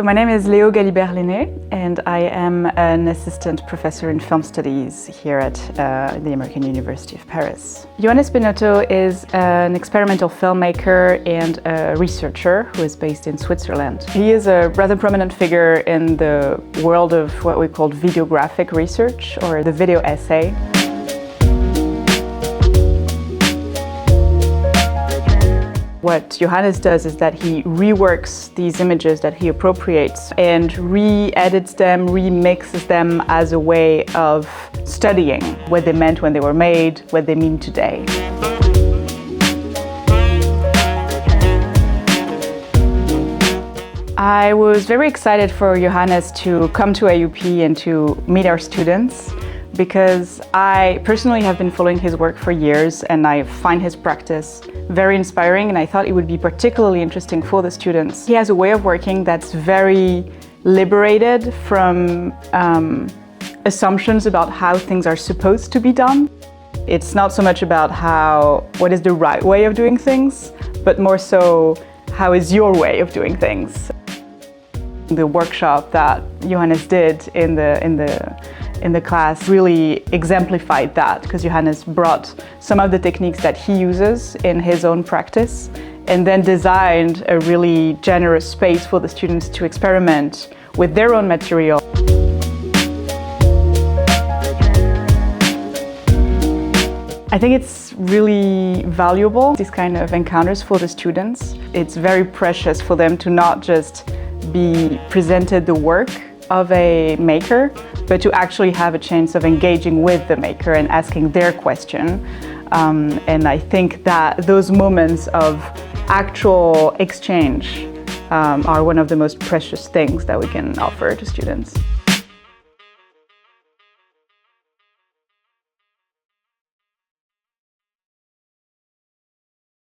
My name is Lého Galibert-Lainé and I am an assistant professor in film studies here at the American University of Paris. Johannes Binotto is an experimental filmmaker and a researcher who is based in Switzerland. He is a rather prominent figure in the world of what we call videographic research or the video essay. What Johannes does is that he reworks these images that he appropriates and re-edits them, remixes them as a way of studying what they meant when they were made, what they mean today. I was very excited for Johannes to come to AUP and to meet our students, because I personally have been following his work for years and I find his practice very inspiring, and I thought it would be particularly interesting for the students. He has a way of working that's very liberated from assumptions about how things are supposed to be done. It's not so much about what is the right way of doing things, but more so how is your way of doing things. The workshop that Johannes did in the class really exemplified that, because Johannes brought some of the techniques that he uses in his own practice and then designed a really generous space for the students to experiment with their own material. I think it's really valuable, these kind of encounters for the students. It's very precious for them to not just be presented the work of a maker, but to actually have a chance of engaging with the maker and asking their question. And I think that those moments of actual exchange are one of the most precious things that we can offer to students.